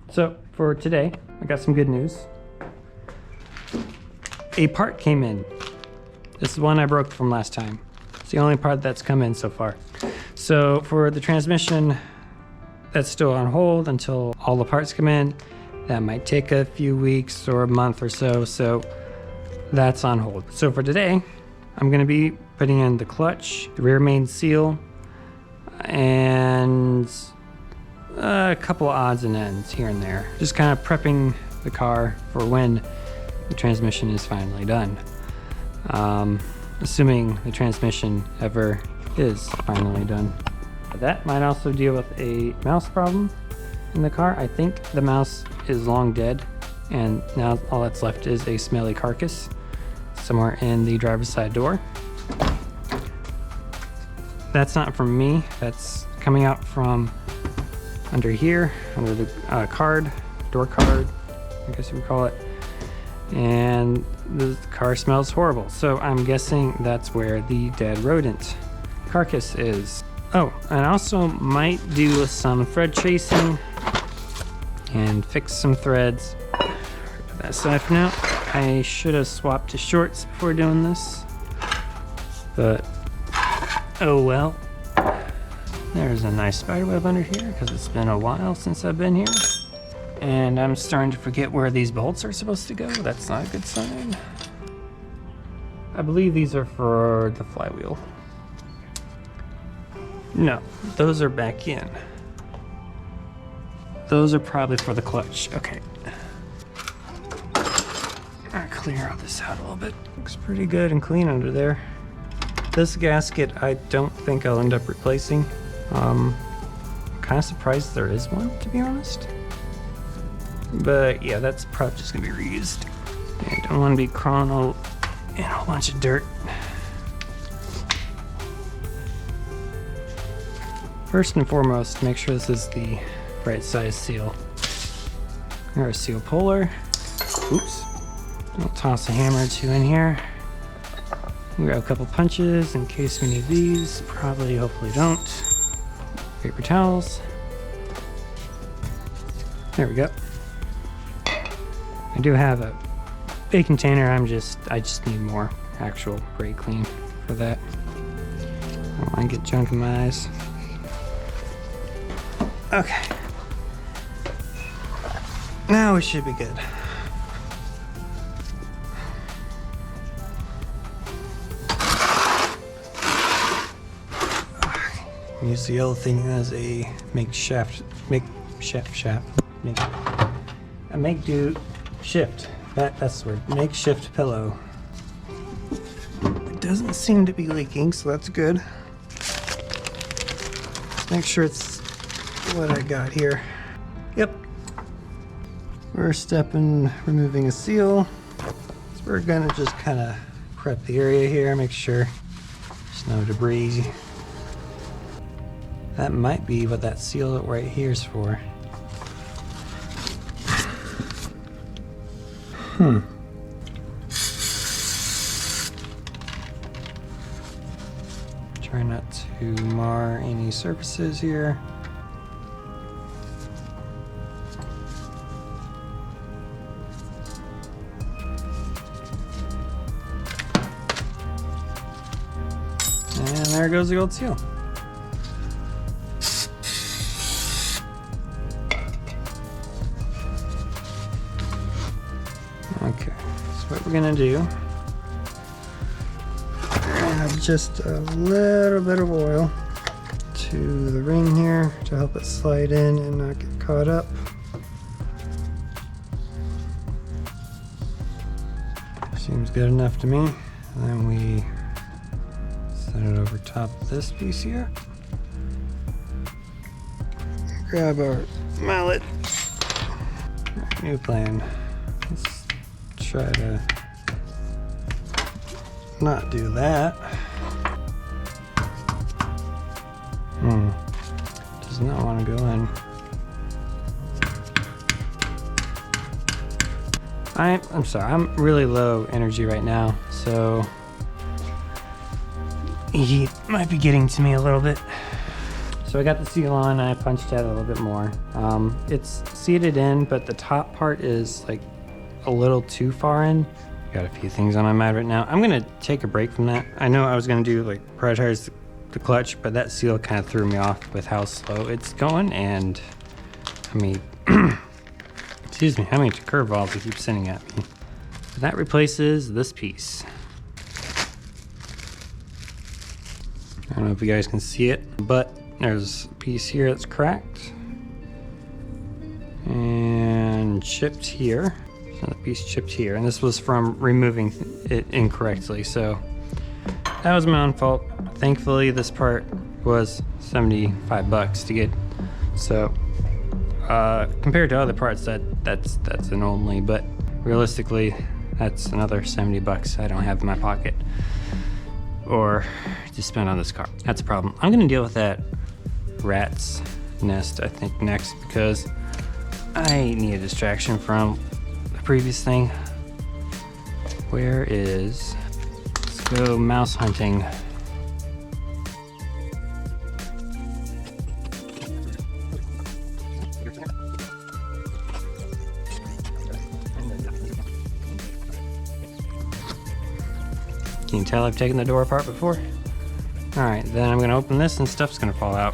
So for today, I got some good news. A part came in. This is one I broke from last time. It's the only part that's come in so far. So for the transmission, that's still on hold until all the parts come in. That might take a few weeks or a month or so, so that's on hold. So for today, I'm gonna be putting in the clutch, the rear main seal, and a couple odds and ends here and there. Just kind of prepping the car for when the transmission is finally done. Assuming the transmission ever is finally done. That might also deal with a mouse problem in the car. I think the mouse is long dead, and now all that's left is a smelly carcass somewhere in the driver's side door. That's not from me, that's coming out from under here, under the door card, I guess you would call it. And the car smells horrible. So I'm guessing that's where the dead rodent carcass is. Oh, and I also might do some thread tracing and fix some threads. Put that aside for now. I should have swapped to shorts before doing this, but oh well. There's a nice spiderweb under here because it's been a while since I've been here. And I'm starting to forget where these bolts are supposed to go. That's not a good sign. I believe these are for the flywheel. No, those are back in. Those are probably for the clutch. Okay. I'll clear all this out a little bit. Looks pretty good and clean under there. This gasket, I don't think I'll end up replacing. I'm kind of surprised there is one, to be honest. But yeah, that's probably just gonna be reused. I don't want to be crawling in a whole bunch of dirt. First and foremost, make sure this is the right size seal. Or a seal puller. Oops. I'll toss a hammer or two in here. We'll grab a couple punches in case we need these. Probably, hopefully don't. Paper towels. There we go. I do have a big container. I just need more actual brake clean for that. I don't want to get junk in my eyes. Okay. Now we should be good. Use the yellow thing as a makeshift that's the word, makeshift pillow. It doesn't seem to be leaking, so that's good. Let's make sure it's what I got here. Yep. First step in removing a seal. So we're gonna just kind of prep the area here, make sure there's no debris. That might be what that seal right here is for. Try not to mar any surfaces here. And there goes the old seal. Okay, so what we're gonna do, we're gonna add just a little bit of oil to the ring here to help it slide in and not get caught up. Seems good enough to me. And then we set it over top of this piece here. Grab our mallet. New plan. Let's try to not do that. Does not want to go in. I'm sorry, I'm really low energy right now, so heat might be getting to me a little bit. So I got the seal on, I punched out a little bit more. It's seated in, but the top part is like a little too far in. Got a few things on my mind right now. I'm gonna take a break from that. I know I was gonna do like prioritize the clutch, but that seal kind of threw me off with how slow it's going, and I mean, excuse me, how many curve balls it keeps sending at me. That replaces this piece. I don't know if you guys can see it, but there's a piece here that's cracked and chipped here. Another piece chipped here, and this was from removing it incorrectly, so that was my own fault. Thankfully, this part was 75 bucks to get, so compared to other parts, that's an only, but realistically, that's another 70 bucks I don't have in my pocket or to spend on this car. That's a problem. I'm gonna deal with that rat's nest, I think, next, because I need a distraction from the previous thing. Where is, let's go mouse hunting. Can you tell I've taken the door apart before? All right, then I'm gonna open this and stuff's gonna fall out.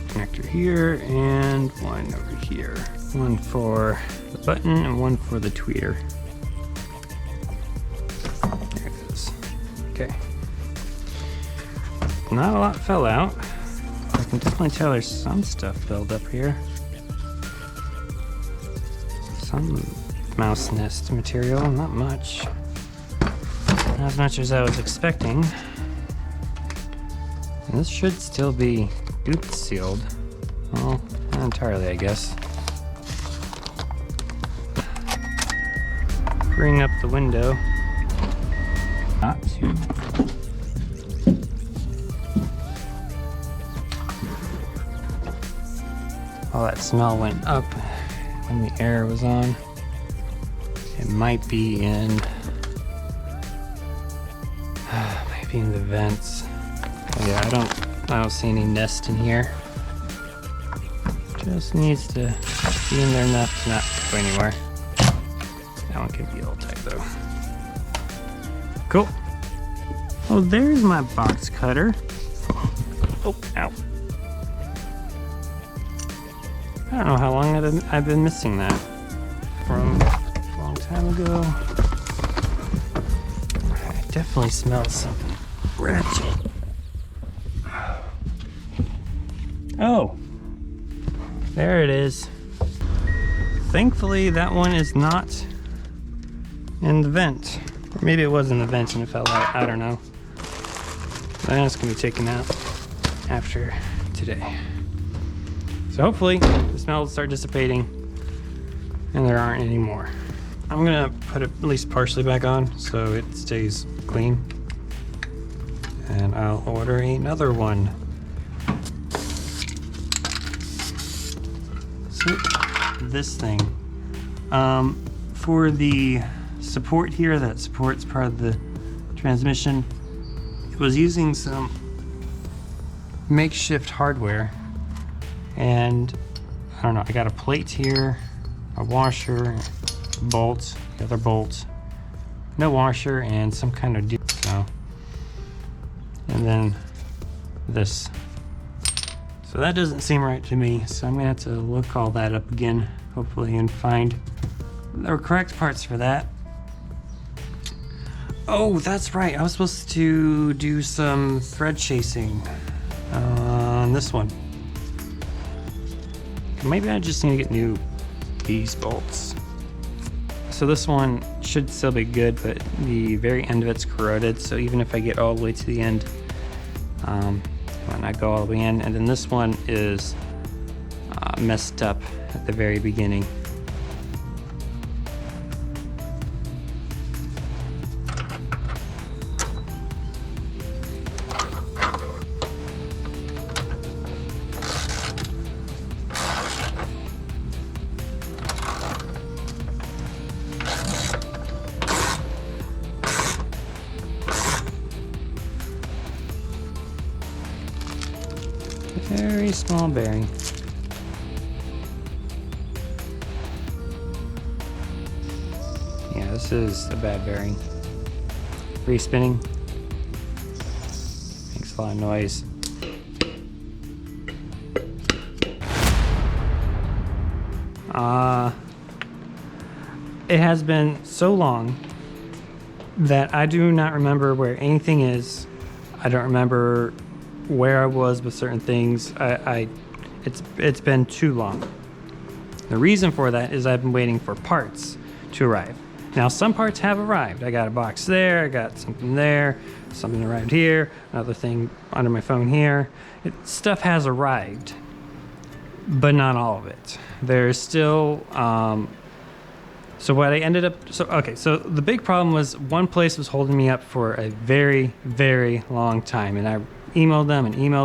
Connector here and one over here. One for the button and one for the tweeter. There it is. Okay. Not a lot fell out. I can definitely tell there's some stuff built up here. Some mouse nest material, not much. Not as much as I was expecting. And this should still be goop sealed. Well, not entirely, I guess. Bring up the window. Not too. All that smell went up when the air was on. It might be in the vents. Yeah, I don't see any nest in here. Just needs to be in there enough to not go anywhere. That one could be a little tight though. Cool. Oh, there's my box cutter. Oh, ow. I don't know how long I've been missing that. From a long time ago. I definitely smell something ratchet. Oh, there it is. Thankfully, that one is not in the vent. Or maybe it was in the vent and it fell out. I don't know. That's gonna be taken out after today. So hopefully the smell will start dissipating and there aren't any more. I'm gonna put it at least partially back on so it stays clean. And I'll order another one. So this thing, for the support here that supports part of the transmission, it was using some makeshift hardware. And I don't know, I got a plate here, a washer, bolts, the other bolts, no washer, and some kind of deal. So, and then this. So that doesn't seem right to me, so I'm gonna have to look all that up again, hopefully, and find the correct parts for that. Oh, that's right, I was supposed to do some thread chasing on this one. Maybe I just need to get new these bolts. So this one should still be good, but the very end of it's corroded, so even if I get all the way to the end, it might not go all the way in. And then this one is messed up at the very beginning. Very small bearing. Yeah, this is a bad bearing. Re-spinning. Makes a lot of noise. It has been so long that I do not remember where anything is. I don't remember where I was with certain things. It's been too long. The reason for that is I've been waiting for parts to arrive. Now some parts have arrived. I got a box there, I got something there, something arrived here, another thing under my phone here. Stuff has arrived, but not all of it. There's still, so what I ended up, so the big problem was one place was holding me up for a very, very long time. And I emailed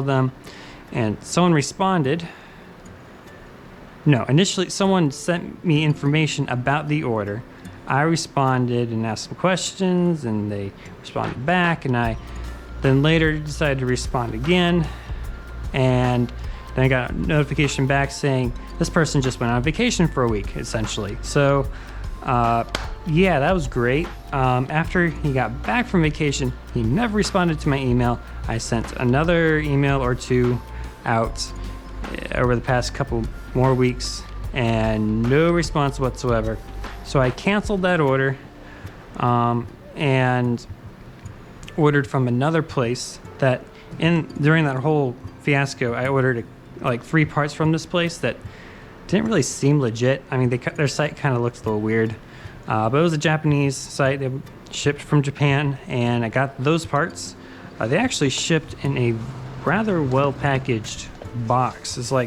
them, and someone responded. No, initially someone sent me information about the order. I responded and asked some questions, and they responded back, and I then later decided to respond again. And then I got a notification back saying this person just went on vacation for a week, essentially. So, yeah, that was great. After he got back from vacation, he never responded to my email. I sent another email or two out over the past couple more weeks, and no response whatsoever. So I canceled that order, and ordered from another place that during that whole fiasco, I ordered like 3 parts from this place that didn't really seem legit. I mean, their site kind of looks a little weird, but it was a Japanese site. They shipped from Japan, and I got those parts. They actually shipped in a rather well packaged box. It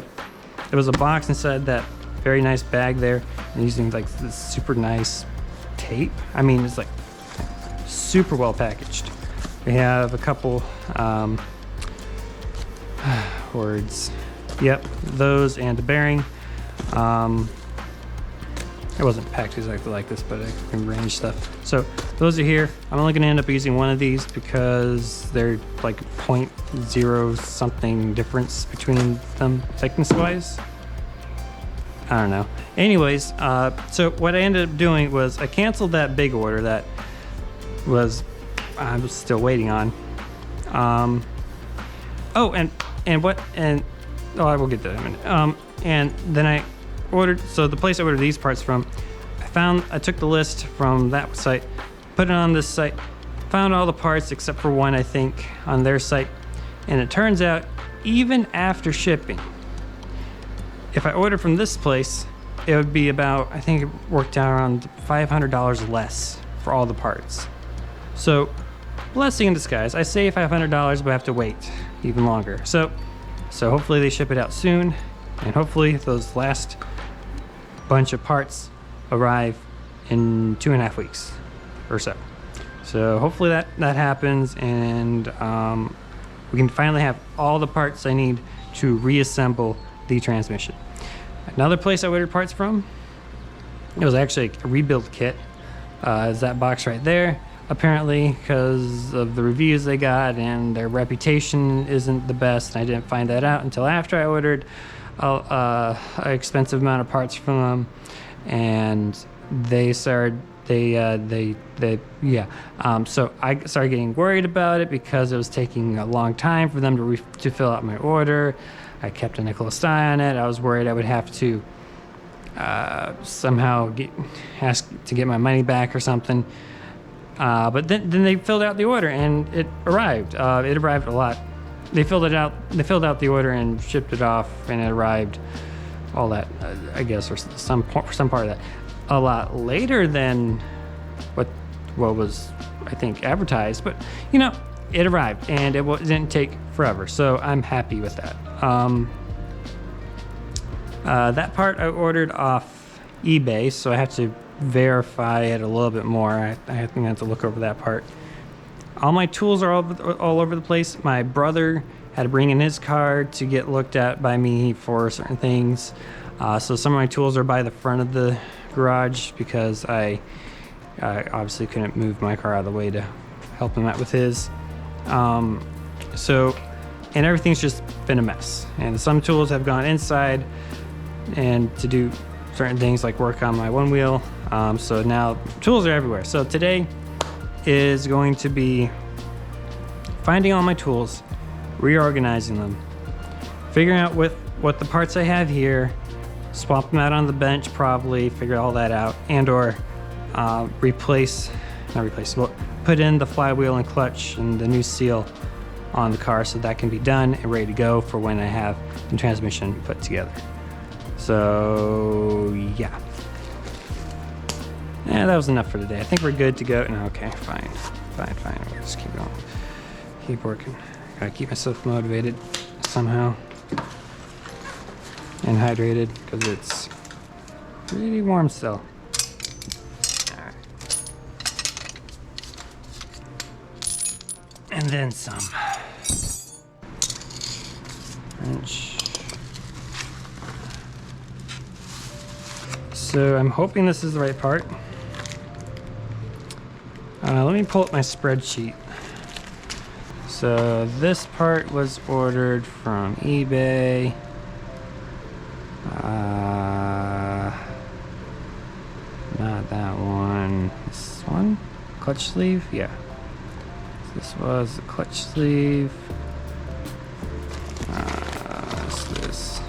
was a box inside that very nice bag there, and using like this super nice tape. I mean, it's like super well packaged. We have a couple words. Yep, those and the bearing. It wasn't packed exactly like this, but I can arrange stuff. So those are here. I'm only gonna end up using one of these because they're like 0.0 something difference between them thickness-wise. I don't know. Anyways, so what I ended up doing was I canceled that big order that I was still waiting on. I will get to that in a minute. And then I ordered, so the place I ordered these parts from, I took the list from that site, put it on this site, found all the parts except for one, I think, on their site. And it turns out, even after shipping, if I ordered from this place, it would be about, I think it worked out around $500 less for all the parts. So, blessing in disguise. I save $500, but I have to wait even longer. So hopefully they ship it out soon, and hopefully those last bunch of parts arrive in 2.5 weeks or so. So hopefully that happens, and we can finally have all the parts I need to reassemble the transmission. Another place I ordered parts from, it was actually a rebuild kit. Is that box right there. Apparently, because of the reviews they got and their reputation isn't the best, and I didn't find that out until after I ordered an expensive amount of parts from them, and so I started getting worried about it because it was taking a long time for them to fill out my order. I kept a close eye on it. I was worried I would have to somehow ask to get my money back or something. But then they filled out the order, and it arrived. It arrived a lot. They filled out the order and shipped it off, and it arrived. All that, I guess, or some part of that, a lot later than what was, I think, advertised. But it arrived, and it didn't take forever. So I'm happy with that. That part I ordered off eBay, so I have to verify it a little bit more. I think I have to look over that part. All my tools are all over the place. My brother had to bring in his car to get looked at by me for certain things. So some of my tools are by the front of the garage because I obviously couldn't move my car out of the way to help him out with his. So and everything's just been a mess. And some tools have gone inside and to do certain things like work on my one wheel. So now tools are everywhere. So today is going to be finding all my tools, reorganizing them, figuring out what the parts I have here, swap them out on the bench probably, figure all that out, and or put in the flywheel and clutch and the new seal on the car so that can be done and ready to go for when I have the transmission put together. So yeah. Yeah, that was enough for today. I think we're good to go. No, okay, fine. We'll just keep going. Keep working. Gotta keep myself motivated somehow. And hydrated, because it's pretty warm still. Alright. And then some. Wrench. So I'm hoping this is the right part. Let me pull up my spreadsheet. So this part was ordered from eBay. Not that one. This one? Clutch sleeve? Yeah. This was the clutch sleeve. What's this?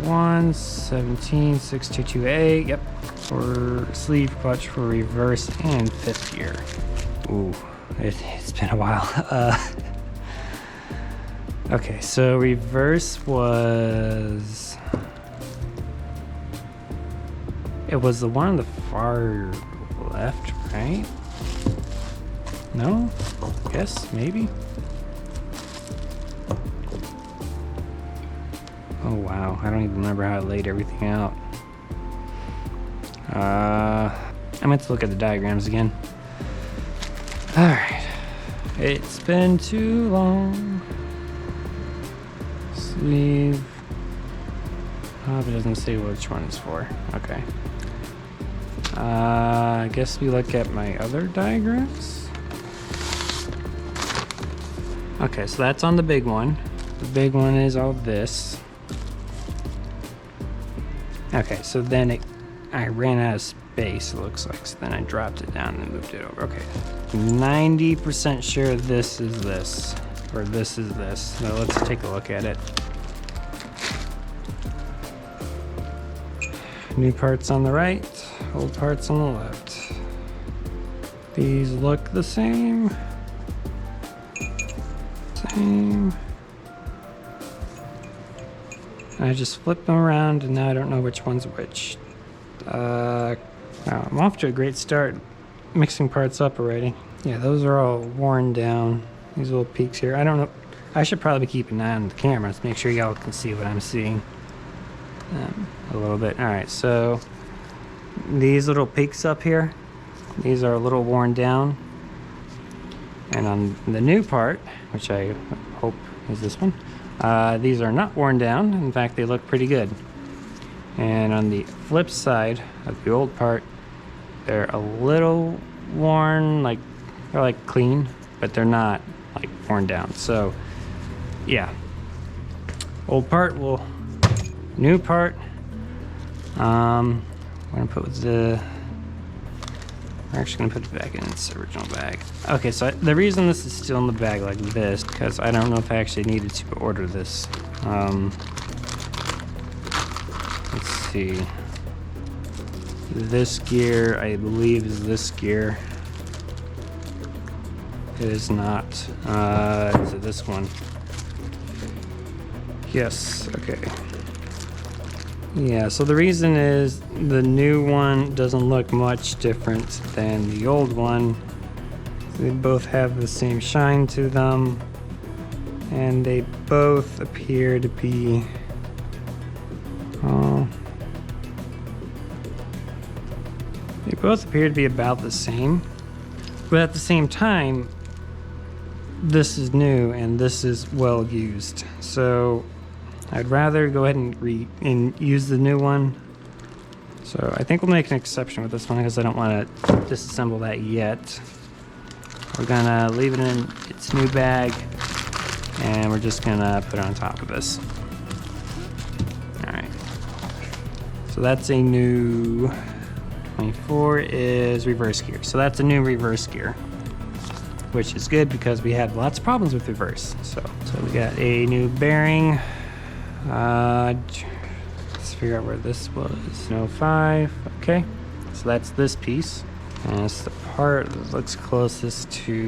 176228. Yep. For sleeve clutch for reverse and fifth gear. Ooh, it's been a while. Okay, so reverse was... It was the one on the far left, right? No? Yes, maybe? Oh wow, I don't even remember how I laid everything out. I meant to look at the diagrams again. Alright. It's been too long. Sleeve. Oh, but it doesn't say which one it's for. Okay. I guess we look at my other diagrams. Okay, so that's on the big one. The big one is all this. Okay, so then I ran out of space, it looks like. So then I dropped it down and moved it over. Okay. 90% sure this is this. Or this is this. So let's take a look at it. New parts on the right, old parts on the left. These look the same. Same. I just flip them around and now I don't know which one's which. Wow, I'm off to a great start mixing parts up already. Yeah, those are all worn down. These little peaks here. I don't know. I should probably keep an eye on the camera to make sure y'all can see what I'm seeing. A little bit. Alright, so these little peaks up here, these are a little worn down. And on the new part, which I hope is this one, these are not worn down. In fact, they look pretty good. And on the flip side of the old part, they're a little worn, like they're like clean, but they're not like worn down. So yeah, old part will, new part. I'm gonna put we're actually gonna put it back in its original bag. Okay, so the reason this is still in the bag like this, because I don't know if I actually needed to order this. Let's see. This gear, I believe, is this gear. It is not. Is it this one? Yes, okay. Yeah, so the reason is the new one doesn't look much different than the old one. They both have the same shine to them, and they both appear to be about the same, but at the same time this is new and this is well used, so I'd rather go ahead and use the new one. So I think we'll make an exception with this one because I don't want to disassemble that yet. We're gonna leave it in its new bag, and we're just gonna put it on top of this. All right. So that's a new 24 is reverse gear. So that's a new reverse gear, which is good because we had lots of problems with reverse. So we got a new bearing. Let's figure out where this was. No 05. Okay. So that's this piece. And it's the part that looks closest to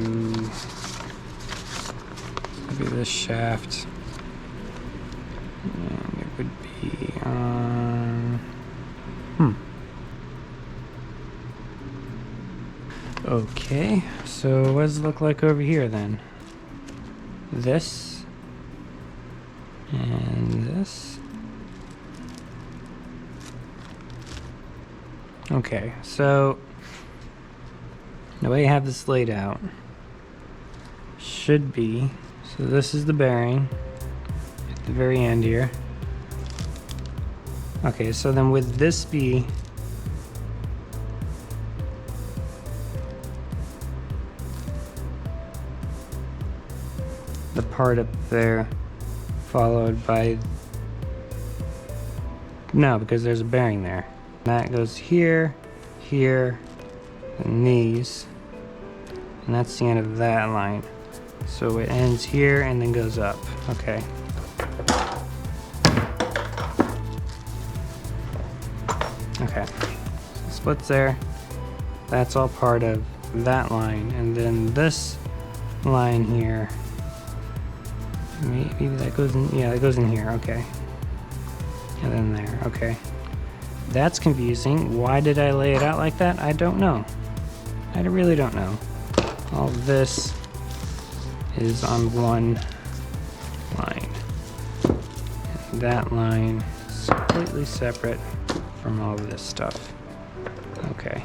maybe this shaft. And it would be on. Okay, so what does it look like over here then? This and this. Okay, so the way I have this laid out should be, so this is the bearing at the very end here. Okay, so then would this be the part up there followed by, no, because there's a bearing there. That goes here, here, and these, and that's the end of that line. So it ends here and then goes up. Okay. Okay. So splits there. That's all part of that line, and then this line here. Maybe that goes in. Yeah, it goes in here. Okay. And then there. Okay. That's confusing. Why did I lay it out like that? I don't know. I really don't know. All this is on one line. And that line is completely separate from all of this stuff. Okay.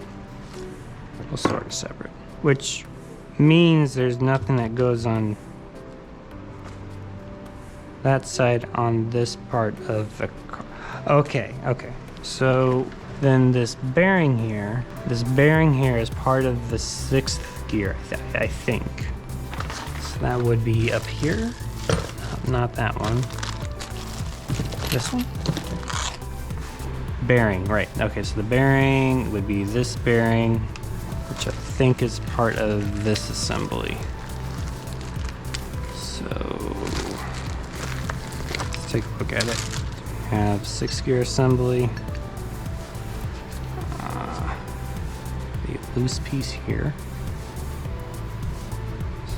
Well, sort of separate. Which means there's nothing that goes on that side on this part of the car. Okay, okay. So then this bearing here is part of the 6th gear, I think. So that would be up here. Not that one. This one? Bearing, right. Okay, so the bearing would be this bearing, which I think is part of this assembly. So let's take a look at it. We have 6 gear assembly. A loose piece here.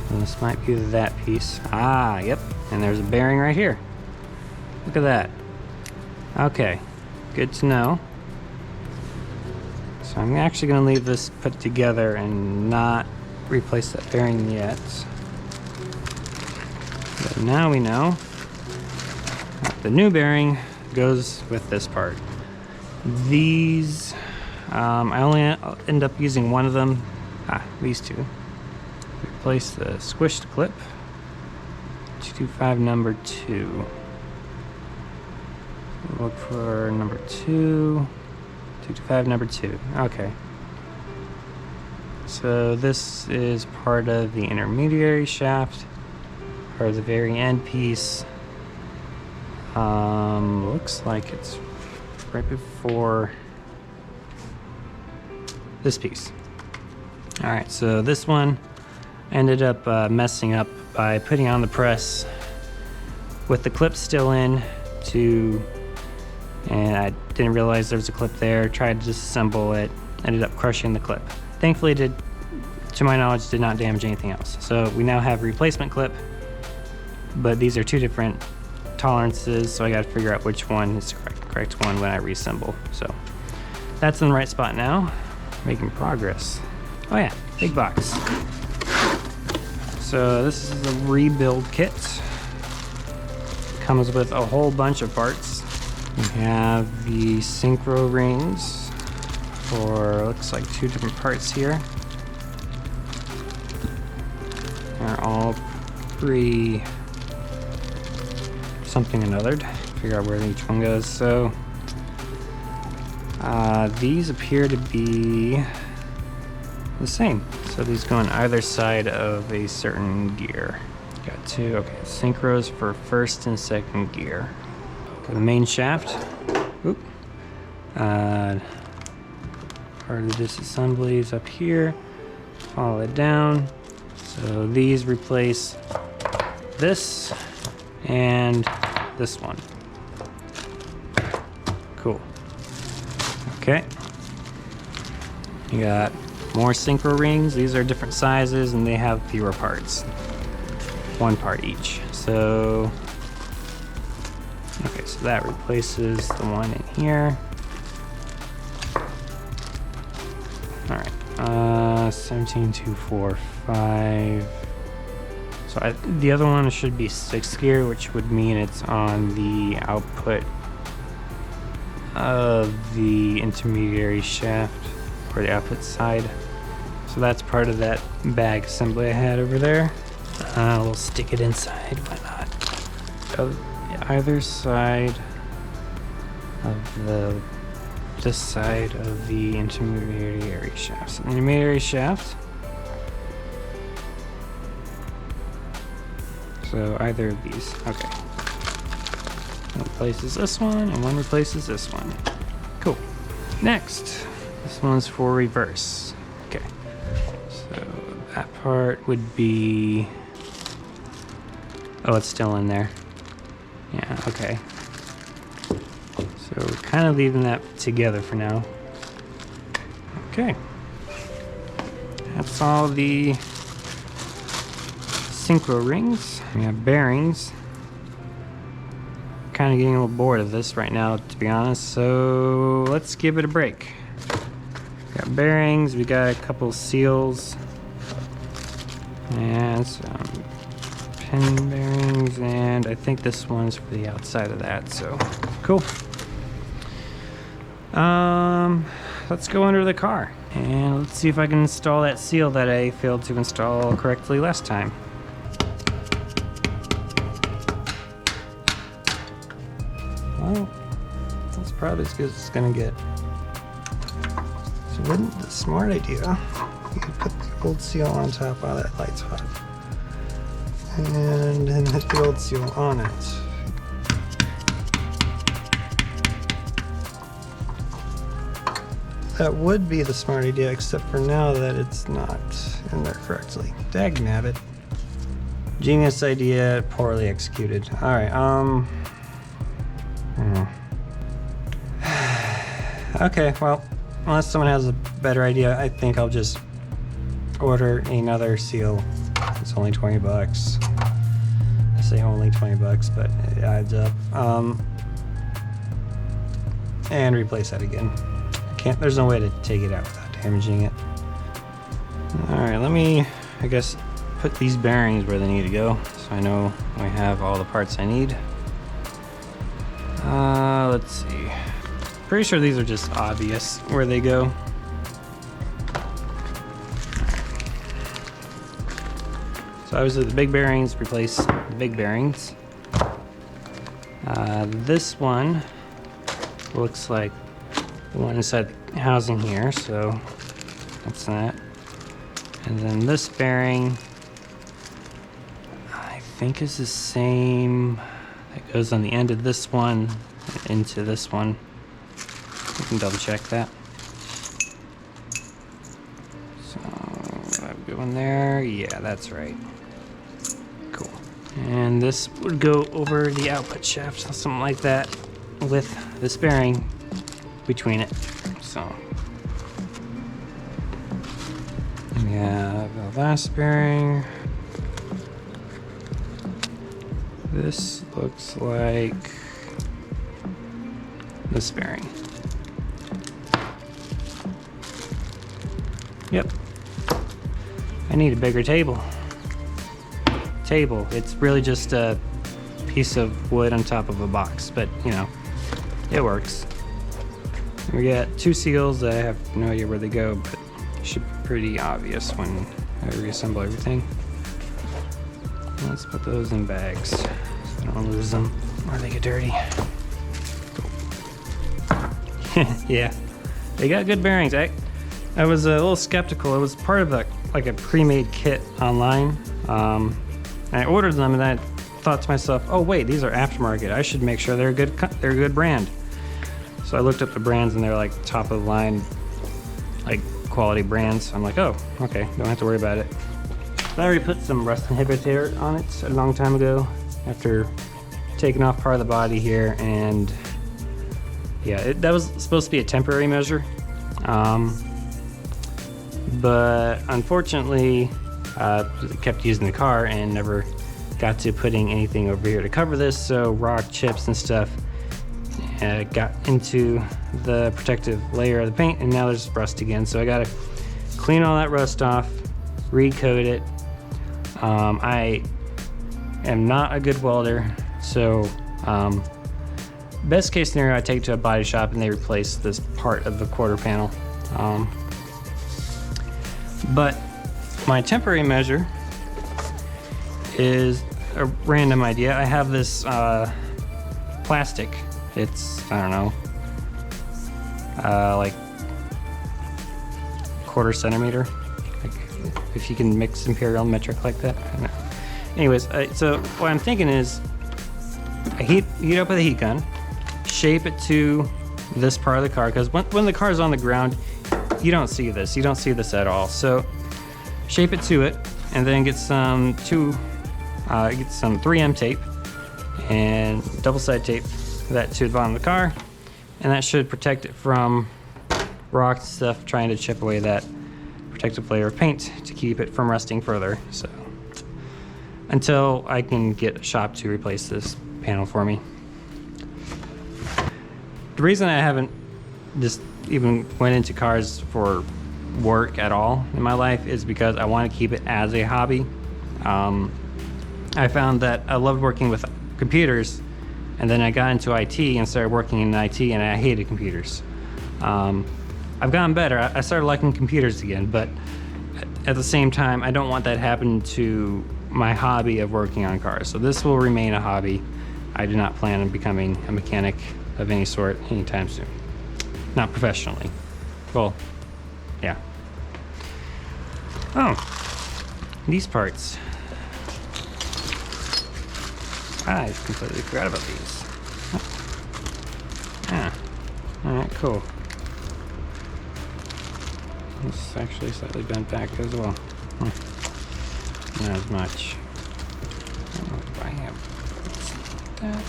So this might be that piece. Ah, yep. And there's a bearing right here. Look at that. Okay, good to know. So I'm actually going to leave this put together and not replace that bearing yet. But now we know that the new bearing goes with this part. These, I only end up using one of them. These two. Replace the squished clip. 225 number 2. Look for number 2. 225 number 2. Okay. So this is part of the intermediary shaft, or the very end piece. Looks like it's right before this piece. All right, so this one ended up messing up by putting on the press with the clip still in and I didn't realize there was a clip there. Tried to disassemble it, ended up crushing the clip. Thankfully, to my knowledge, did not damage anything else. So we now have a replacement clip, but these are 2 different tolerances, so I got to figure out which one is the correct one when I reassemble. So that's in the right spot now. Making progress. Oh yeah, big box. So this is the rebuild kit. Comes with a whole bunch of parts. We have the Synchro rings for, looks like 2 different parts here. They're all pre something anothered. Figure out where each one goes. So these appear to be the same. So these go on either side of a certain gear. Got two, okay, synchros for first and second gear. For the main shaft, oop, part of the disassembly is up here. Follow it down. So these replace this and this one. Cool. Okay. You got more synchro rings. These are different sizes and they have fewer parts. One part each. So, okay, so that replaces the one in here. All right, 17245. So the other one should be 6th gear, which would mean it's on the output of the intermediary shaft, or the output side. So that's part of that bag assembly I had over there. We'll stick it inside, why not? Either side of this side of the intermediary shaft. So the intermediary shaft. So either of these, okay. One replaces this one and one replaces this one. Cool. Next, this one's for reverse. Okay, so that part would be, oh, it's still in there. Yeah, okay. So we're kind of leaving that together for now. Okay. That's all the synchro rings. We have bearings. Kind of getting a little bored of this right now, to be honest, so let's give it a break. We got bearings, we got a couple seals, and some pin bearings, and I think this one's for the outside of that, so cool. Let's go under the car, and let's see if I can install that seal that I failed to install correctly last time. Well, that's probably as good as it's gonna get. So wouldn't the smart idea, you could put the gold seal on top while that light's hot. And then hit the gold seal on it. That would be the smart idea, except for now that it's not in there correctly. Dagnabbit. Genius idea, poorly executed. Alright, okay, well, unless someone has a better idea, I think I'll just order another seal. It's only 20 bucks. I say only 20 bucks, but it adds up. And replace that again. There's no way to take it out without damaging it. Alright, let me, I guess, put these bearings where they need to go, so I know I have all the parts I need. Let's see. Pretty sure these are just obvious where they go. So obviously the big bearings replace the big bearings. This one looks like the one inside the housing here, so that's that. And then this bearing, I think is the same. That goes on the end of this one into this one. You can double check that. So I'm going there. Yeah, that's right. Cool. And this would go over the output shaft, something like that, with this bearing between it. So we have the last bearing. This looks like this bearing. Yep. I need a bigger table. It's really just a piece of wood on top of a box, but you know, it works. We got two seals that I have no idea where they go, but it should be pretty obvious when I reassemble everything. Let's put those in bags so I don't lose them or they get dirty. Cool. Yeah, they got good bearings. I was a little skeptical. It was part of the like a pre-made kit online. And I ordered them, and I thought to myself, oh wait, these are aftermarket. I should make sure they're a good brand. So I looked up the brands, and they're like top of the line, like quality brands. I'm like, oh, okay, don't have to worry about it. I already put some rust inhibitor on it a long time ago after taking off part of the body here, and yeah, that was supposed to be a temporary measure. But unfortunately, kept using the car and never got to putting anything over here to cover this, so rock chips and stuff got into the protective layer of the paint, and now there's rust again. So I gotta clean all that rust off, recoat it. I am not a good welder, so best case scenario, I take it to a body shop and they replace this part of the quarter panel. But my temporary measure is a random idea. I have this plastic. It's, I don't know, like 1/4 centimeter. Like if you can mix imperial metric like that. I don't know. Anyways, so what I'm thinking is I heat up with a heat gun, shape it to this part of the car, because when the car is on the ground, you don't see this. You don't see this at all. So shape it to it, and then get some 3M tape and double-sided tape that to the bottom of the car, and that should protect it from rocks and stuff trying to chip away that protective layer of paint to keep it from rusting further. So until I can get a shop to replace this panel for me. The reason I haven't just even went into cars for work at all in my life is because I want to keep it as a hobby. I found that I loved working with computers, and then I got into IT and started working in IT, and I hated computers. I've gotten better. I started liking computers again, but at the same time, I don't want that to happen to my hobby of working on cars. So this will remain a hobby. I do not plan on becoming a mechanic of any sort anytime soon. Not professionally. Well, yeah. Oh, these parts. I completely forgot about these. Yeah. Alright, cool. This is actually slightly bent back as well. Not as much. I don't know if I have that.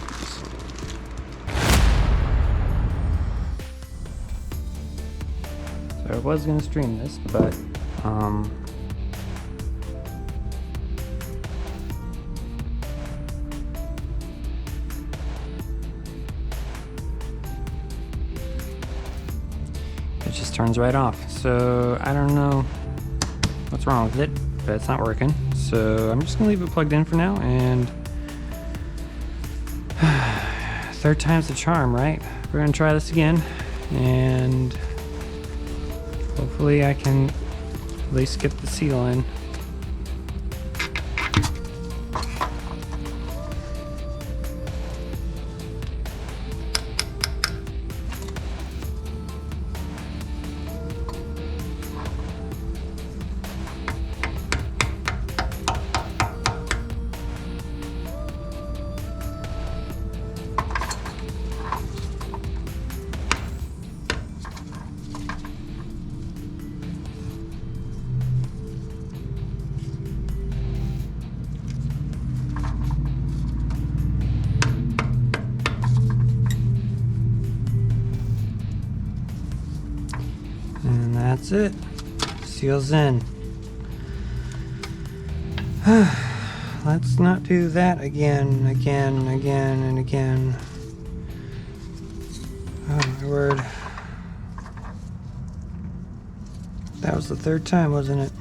So I was going to stream this, but it just turns right off. So I don't know what's wrong with it, but it's not working. So I'm just gonna leave it plugged in for now, and third time's the charm, right? We're gonna try this again, and hopefully I can at least get the seal in. And that's it. Seals in. Let's not do that again. Oh my word. That was the third time, wasn't it?